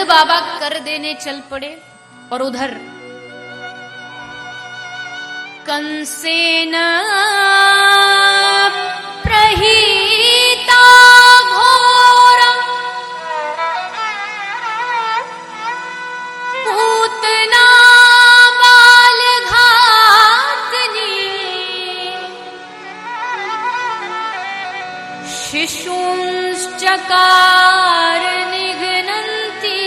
बाबा कर देने चल पड़े और उधर कंसेन प्रहीता घोरा पूतना बाल घातनी शिशुंश्चकार निघ्नन्ति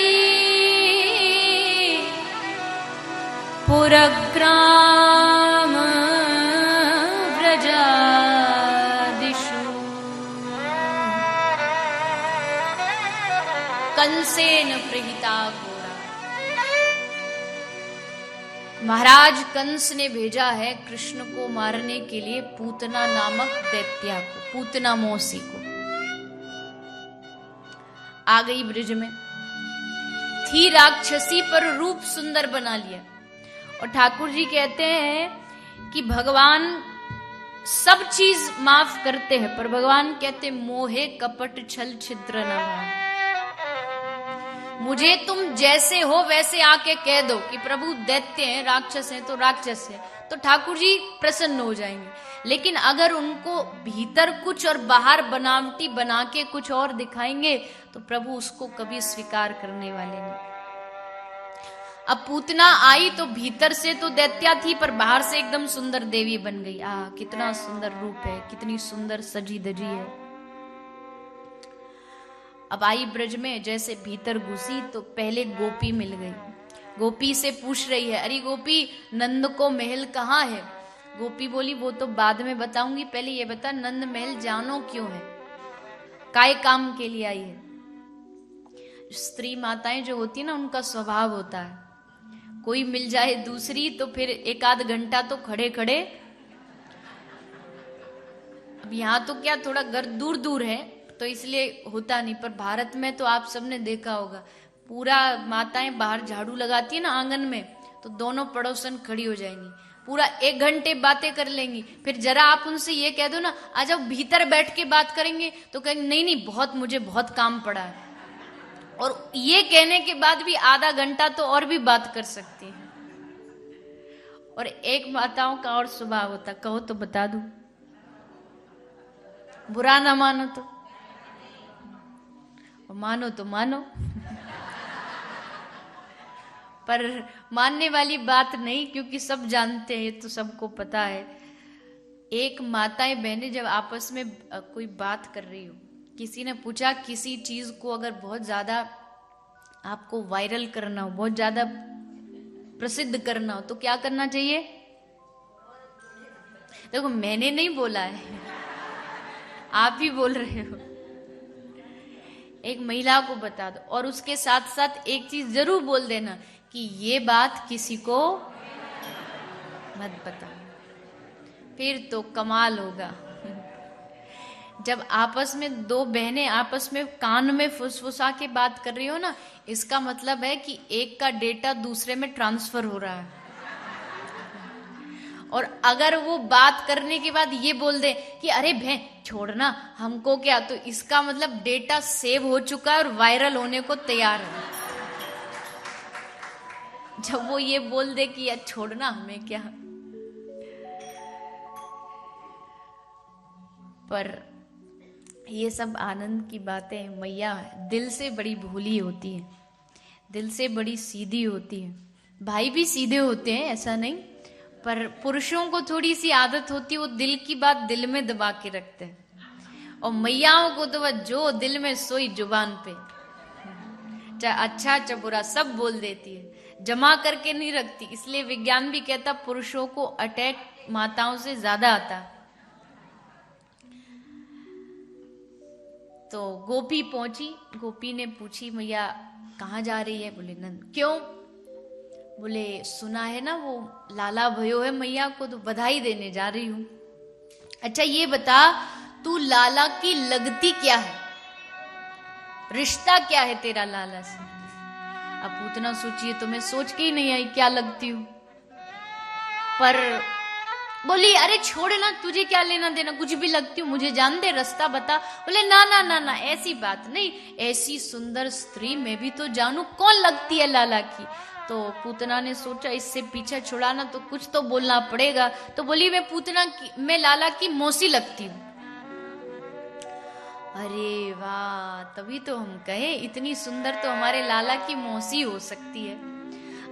पुरग्राम व्रजादिषु। कंसेन प्रहिता घोरा, महाराज कंस ने भेजा है कृष्ण को मारने के लिए पूतना नामक दैत्या को, पूतना मौसी को। आ गई ब्रिज में, थी राक्षसी पर रूप सुंदर बना लिया। और ठाकुर जी कहते हैं कि भगवान सब चीज माफ करते हैं, पर भगवान कहते मोहे कपट छल छिद्र न भाव। मुझे तुम जैसे हो वैसे आके कह दो कि प्रभु दैत्य हैं, राक्षस हैं तो राक्षस है, तो ठाकुर जी प्रसन्न हो जाएंगे। लेकिन अगर उनको भीतर कुछ और बाहर बनावटी बना के कुछ और दिखाएंगे तो प्रभु उसको कभी स्वीकार करने वाले नहीं। अब पूतना आई तो भीतर से तो दैत्या थी, पर बाहर से एकदम सुंदर देवी बन गई। कितना सुंदर रूप है, कितनी सुंदर सजी धजी है। अब आई ब्रज में, जैसे भीतर घुसी तो पहले गोपी मिल गई। गोपी से पूछ रही है, अरे गोपी नंद को महल कहाँ है? गोपी बोली वो तो बाद में बताऊंगी, पहले ये बता नंद महल जानो क्यों है, काय काम के लिए आई है? स्त्री माताएं जो होती है ना, उनका स्वभाव होता है, कोई मिल जाए दूसरी तो फिर एक आध घंटा तो खड़े खड़े। अब यहाँ तो क्या थोड़ा घर दूर दूर है तो इसलिए होता नहीं, पर भारत में तो आप सबने देखा होगा, पूरा माताएं बाहर झाड़ू लगाती है ना आंगन में, तो दोनों पड़ोसन खड़ी हो जाएंगी, पूरा 1 घंटे बातें कर लेंगी। फिर जरा आप उनसे ये कह दो ना आ जाओ भीतर बैठ के बात करेंगे, तो कहेंगे नहीं नहीं मुझे बहुत काम पड़ा है। और ये कहने के बाद भी आधा घंटा तो और भी बात कर सकती है। और एक माताओं का और स्वभाव होता, कहो तो बता दूं, बुरा ना मानो तो, मानो तो मानो पर मानने वाली बात नहीं, क्योंकि सब जानते हैं, तो सबको पता है। एक माताएं बहनें जब आपस में कोई बात कर रही हो, किसी ने पूछा किसी चीज को अगर बहुत ज्यादा आपको वायरल करना हो, बहुत ज्यादा प्रसिद्ध करना हो, तो क्या करना चाहिए? देखो मैंने नहीं बोला है, आप ही बोल रहे हो। एक महिला को बता दो और उसके साथ साथ एक चीज जरूर बोल देना कि ये बात किसी को मत बताओ, फिर तो कमाल होगा। जब आपस में दो बहनें आपस में कान में फुसफुसा के बात कर रही हो ना, इसका मतलब है कि एक का डेटा दूसरे में ट्रांसफर हो रहा है। और अगर वो बात करने के बाद ये बोल दे कि अरे बहन छोड़ना हमको क्या, तो इसका मतलब डेटा सेव हो चुका है और वायरल होने को तैयार है। जब वो ये बोल दे कि यार छोड़ना हमें क्या, पर ये सब आनंद की बातें मैया दिल से बड़ी भोली होती है, दिल से बड़ी सीधी होती है। भाई भी सीधे होते हैं ऐसा नहीं, पर पुरुषों को थोड़ी सी आदत होती है, वो दिल की बात दिल में दबा के रखते हैं, और मैयाओं को तो वह जो दिल में सोई जुबान पे, चाहे अच्छा चाहे बुरा सब बोल देती है, जमा करके नहीं रखती। इसलिए विज्ञान भी कहता पुरुषों को अटैक माताओं से ज्यादा आता। तो गोपी पहुंची, गोपी ने पूछी मैया कहाँ जा रही है? बोले नंद। क्यों? बोले सुना है ना वो लाला भयो है मैया को, तो बधाई देने जा रही हूं। अच्छा ये बता तू लाला की लगती क्या है, रिश्ता क्या है तेरा लाला से? अब पूतना सोचिए, तो मैं सोच के ही नहीं आई क्या लगती हूं, पर बोली अरे छोड़ ना, तुझे क्या लेना देना, कुछ भी लगती हूँ, मुझे जान दे, रास्ता बता। बोले ना ना ना ना, ऐसी बात नहीं, ऐसी सुंदर स्त्री मैं भी तो जानू, कौन लगती है लाला की। तो पूतना ने सोचा इससे पीछे छुड़ाना तो कुछ तो बोलना पड़ेगा। तो बोली मैं लाला की मौसी लगती हूँ। अरे वाह, तभी तो हम कहे इतनी सुंदर तो हमारे लाला की मौसी हो सकती है।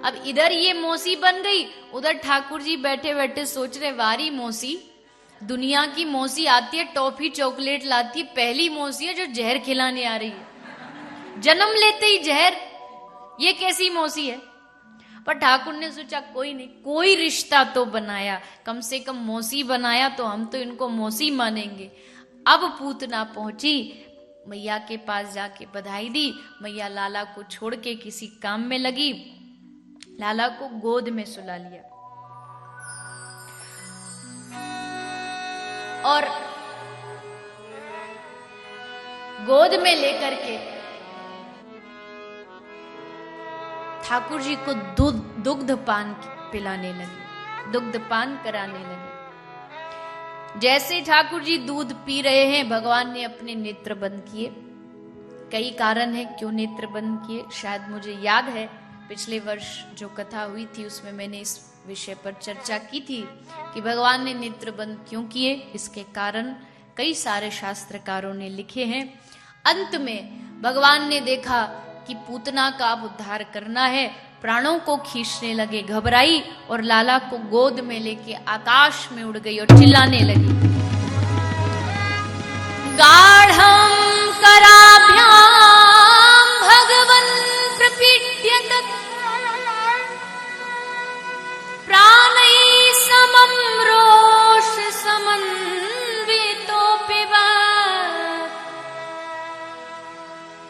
अब इधर ये मौसी बन गई, उधर ठाकुर जी बैठे बैठे सोच रहे वारी मौसी, दुनिया की मौसी आती है टॉफी चॉकलेट लाती है, पहली मौसी है जो जहर खिलाने आ रही है, जन्म लेते ही जहर, ये कैसी मौसी है। पर ठाकुर ने सोचा कोई नहीं, कोई रिश्ता तो बनाया, कम से कम मौसी बनाया तो हम तो इनको मौसी मानेंगे। अब पूतना पहुंची, मैया के पास जाके बधाई दी, मैया लाला को छोड़ के किसी काम में लगी, लाला को गोद में सुला लिया और गोद में लेकर के ठाकुर जी को दुग्ध पान पिलाने लगे, दुग्ध पान कराने लगे। जैसे ठाकुर जी दूध पी रहे हैं, भगवान ने अपने नेत्र बंद किए। कई कारण है क्यों नेत्र बंद किए, शायद मुझे याद है पिछले वर्ष जो कथा हुई थी उसमें मैंने इस विषय पर चर्चा की थी कि भगवान ने नेत्र बंद क्यों किए। इसके कारण कई सारे शास्त्रकारों ने लिखे हैं। अंत में भगवान ने देखा कि पूतना का अब उद्धार करना है, प्राणों को खींचने लगे, घबराई और लाला को गोद में लेके आकाश में उड़ गई और चिल्लाने लगी, गाढ़ं कराभ्यां भगवन् प्रपीड्यत प्राणैः समं रोष समन्वितोऽपि वा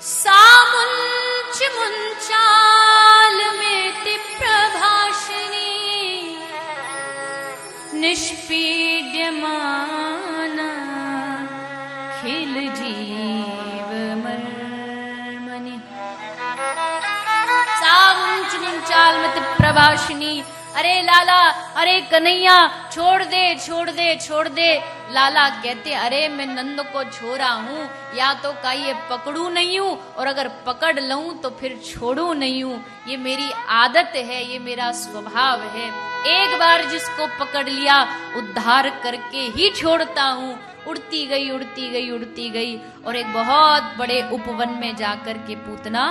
सा मुञ्च मुञ्चालमेति प्रभाषिणी निष्पीड्यमाना खिल जीव मर्मनि। सा मुंच मुंचालमेति प्रभाषिणी, अरे लाला, अरे कन्हैया, छोड़ दे छोड़ दे छोड़ दे। लाला कहते अरे मैं नंद को छोड़ा हूं, या तो का ये पकड़ू नहीं हूं और अगर पकड़ लऊं तो फिर छोड़ू नहीं हूं, ये मेरी आदत है, ये मेरा स्वभाव है, एक बार जिसको पकड़ लिया उद्धार करके ही छोड़ता हूं। उड़ती गई उड़ती गई उड़ती गई और एक बहुत बड़े उपवन में जाकर के पूतना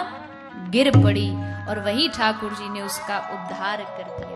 गिर पड़ी और वही ठाकुर जी ने उसका उद्धार कर दिया।